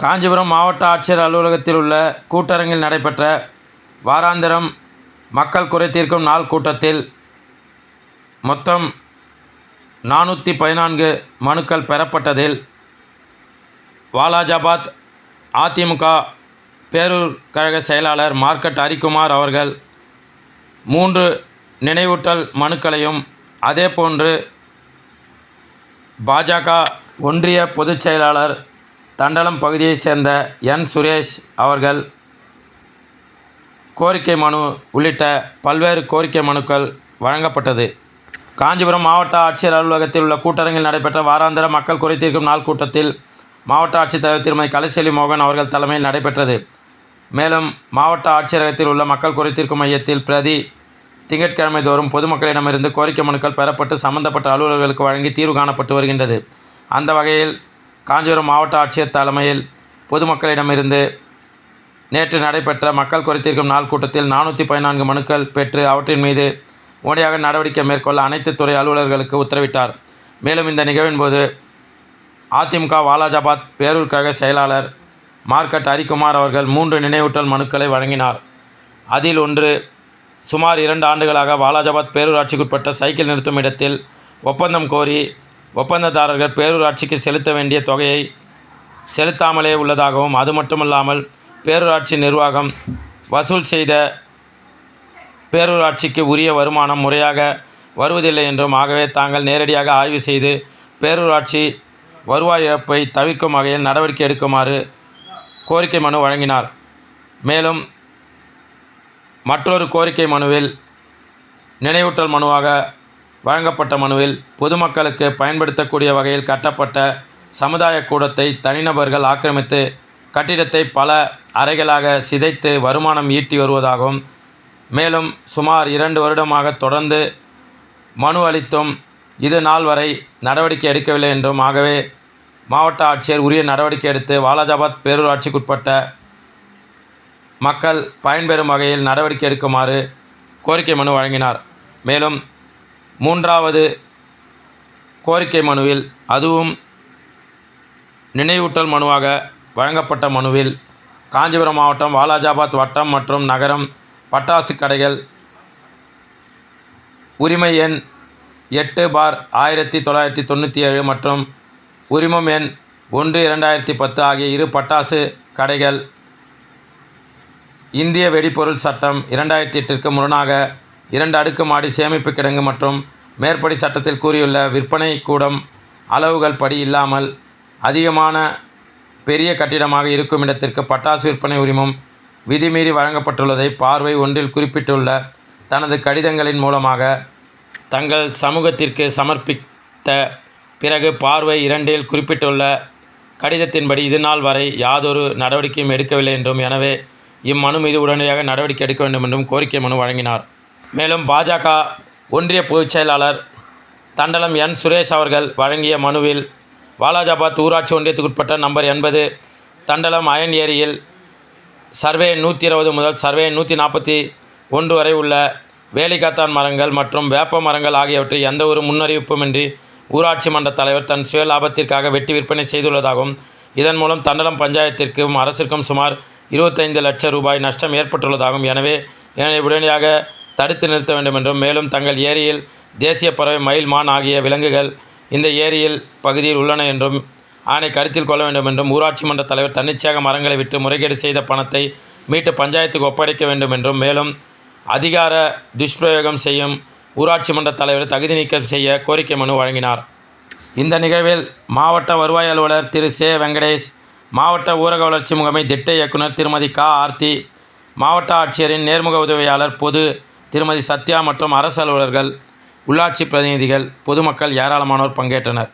காஞ்சிபுரம் மாவட்ட ஆட்சியர் அலுவலகத்தில் உள்ள கூட்டரங்கில் நடைபெற்ற வாராந்திரம் மக்கள் குறை தீர்க்கும் நாள் கூட்டத்தில் மொத்தம் 414 மனுக்கள் பெறப்பட்டதில் வாலாஜாபாத் அதிமுக பேரூர் கழக செயலாளர் மார்க்கெட் ஹரிக்குமார் அவர்கள் 3 நினைவூட்டல் மனுக்களையும், அதேபோன்று பாஜக ஒன்றிய பொதுச் செயலாளர் தண்டலம் பகுதியைச் சேர்ந்த என். சுரேஷ் அவர்கள் கோரிக்கை மனு உள்ளிட்ட பல்வேறு கோரிக்கை மனுக்கள் வழங்கப்பட்டது. காஞ்சிபுரம் மாவட்ட ஆட்சியர் அலுவலகத்தில் உள்ள கூட்டரங்கில் நடைபெற்ற வாராந்திர மக்கள் குறை தீர்க்கும் நாள் கூட்டத்தில் மாவட்ட ஆட்சித்தலைவர் திருமதி கலைசெல்வி மோகன் அவர்கள் தலைமையில் நடைபெற்றது. மேலும் மாவட்ட ஆட்சியரகத்தில் உள்ள மக்கள் குறை தீர்க்கும் மையத்தில் பிரதி திங்கட்கிழமை தோறும் பொதுமக்களிடமிருந்து கோரிக்கை மனுக்கள் பெறப்பட்டு சம்பந்தப்பட்ட அலுவலர்களுக்கு வழங்கி தீர்வு காணப்பட்டு வருகின்றது. அந்த வகையில் காஞ்சிபுரம் மாவட்ட ஆட்சியர் தலைமையில் பொதுமக்களிடமிருந்து நேற்று நடைபெற்ற மக்கள் குறை தீர்க்கும் நாள் கூட்டத்தில் 414 மனுக்கள் பெற்று அவற்றின் மீது உடனடியாக நடவடிக்கை மேற்கொள்ள அனைத்து துறை அலுவலர்களுக்கு உத்தரவிட்டார். மேலும் இந்த நிகழ்வின் போது அதிமுக வாலாஜாபாத் பேரூர் கழக செயலாளர் மார்க்கெட் ஹரிக்குமார் அவர்கள் 3 நினைவூட்டல் மனுக்களை வழங்கினார். அதில் ஒன்று, சுமார் 2 ஆண்டுகளாக வாலாஜாபாத் பேரூராட்சிக்குட்பட்ட சைக்கிள் நிறுத்தும் இடத்தில் ஒப்பந்தம் கோரி ஒப்பந்ததாரர்கள் பேரூராட்சிக்கு செலுத்த வேண்டிய தொகையை செலுத்தாமலே உள்ளதாகவும், அது மட்டுமல்லாமல் பேரூராட்சி நிர்வாகம் வசூல் செய்த பேரூராட்சிக்கு உரிய வருமானம் முறையாக வருவதில்லை என்றும், ஆகவே தாங்கள் நேரடியாக ஆய்வு செய்து பேரூராட்சி வருவாய் இழப்பை தவிர்க்கும் வகையில் நடவடிக்கை எடுக்குமாறு கோரிக்கை மனு வழங்கினார். மேலும் மற்றொரு கோரிக்கை மனுவில் நினைவூட்டல் மனுவாக வழங்கப்பட்ட மனுவில் பொதுமக்களுக்கு பயன்படுத்தக்கூடிய வகையில் கட்டப்பட்ட சமுதாய கூடத்தை தனிநபர்கள் ஆக்கிரமித்து கட்டிடத்தை பல அறைகளாக சிதைத்து வருமானம் ஈட்டி வருவதாகவும், மேலும் சுமார் 2 வருடமாக தொடர்ந்து மனு அளித்தும் இது நாள் வரை நடவடிக்கை எடுக்கவில்லை என்றும், ஆகவே மாவட்ட ஆட்சியர் உரிய நடவடிக்கை எடுத்து வாலாஜாபாத் பேரூராட்சிக்குட்பட்ட மக்கள் பயன்பெறும் வகையில் நடவடிக்கை எடுக்குமாறு கோரிக்கை மனு வழங்கினார். மேலும் 3வது கோரிக்கை மனுவில், அதுவும் நினைவூட்டல் மனுவாக வழங்கப்பட்ட மனுவில், காஞ்சிபுரம் மாவட்டம் வாலாஜாபாத் வட்டம் மற்றும் நகரம் பட்டாசு கடைகள் உரிமை எண் 8/1997 மற்றும் உரிமம் எண் 1/2010 ஆகிய 2 பட்டாசு கடைகள் இந்திய வெடிபொருள் சட்டம் 2008ற்கு முரணாக 2 அடுக்குமாடி சேமிப்பு கிடங்கு மற்றும் மேற்படி சட்டத்தில் கூறியுள்ள விற்பனை கூடம் அளவுகள் படி இல்லாமல் அதிகமான பெரிய கட்டிடமாக இருக்கும் இடத்திற்கு பட்டாசு விற்பனை உரிமம் விதிமீறி வழங்கப்பட்டுள்ளதை பார்வை 1இல் குறிப்பிட்டுள்ள தனது கடிதங்களின் மூலமாக தங்கள் சமூகத்திற்கு சமர்ப்பித்த பிறகு பார்வை 2இல் குறிப்பிட்டுள்ள கடிதத்தின்படி இதுநாள் வரை யாதொரு நடவடிக்கையும் எடுக்கவில்லை என்றும், எனவே இம்மனு மீது உடனடியாக நடவடிக்கை எடுக்க வேண்டும் என்றும் கோரிக்கை மனு வழங்கினார். மேலும் பாஜக ஒன்றிய பொதுச் செயலாளர் தண்டலம் என். சுரேஷ் அவர்கள் வழங்கிய மனுவில் வாலாஜாபாத் ஊராட்சி ஒன்றியத்துக்குட்பட்ட நம்பர் 80 தண்டலம் அயன் ஏரியில் சர்வே 120 முதல் சர்வே 141 வரை உள்ள வேலிக்காத்தான் மரங்கள் மற்றும் வேப்ப மரங்கள் ஆகியவற்றை எந்த ஒரு முன்னறிவிப்புமின்றி ஊராட்சி மன்ற தலைவர் தன் சுய லாபத்திற்காக வெட்டி விற்பனை செய்துள்ளதாகவும், இதன் மூலம் தண்டலம் பஞ்சாயத்திற்கும் அரசிற்கும் சுமார் 25 லட்சம் ரூபாய் நஷ்டம் ஏற்பட்டுள்ளதாகவும், எனவே இதனை உடனடியாக தடுத்து நிறுத்த வேண்டும் என்றும், மேலும் தங்கள் ஏரியில் தேசிய பறவை மயில், மான் ஆகிய விலங்குகள் இந்த ஏரியில் பகுதியில் உள்ளன என்றும் அதனை கருத்தில் கொள்ள வேண்டும் என்றும், ஊராட்சி மன்ற தலைவர் தன்னிச்சையாக மரங்களை விட்டு முறைகேடு செய்த பணத்தை மீட்டு பஞ்சாயத்துக்கு ஒப்படைக்க வேண்டும் என்றும், மேலும் அதிகார துஷ்பிரயோகம் செய்யும் ஊராட்சி மன்ற தலைவரை தகுதி நீக்கம் செய்ய கோரிக்கை மனு வழங்கினார். இந்த நிகழ்வில் மாவட்ட வருவாய் அலுவலர் திரு சே. வெங்கடேஷ், மாவட்ட ஊரக வளர்ச்சி முகமை திட்ட இயக்குனர் திருமதி க. ஆர்த்தி, மாவட்ட ஆட்சியரின் நேர்முக உதவியாளர் பொது திருமதி சத்யா மற்றும் அரசு அலுவலர்கள், உள்ளாட்சி பிரதிநிதிகள், பொதுமக்கள் ஏராளமானோர் பங்கேற்றனர்.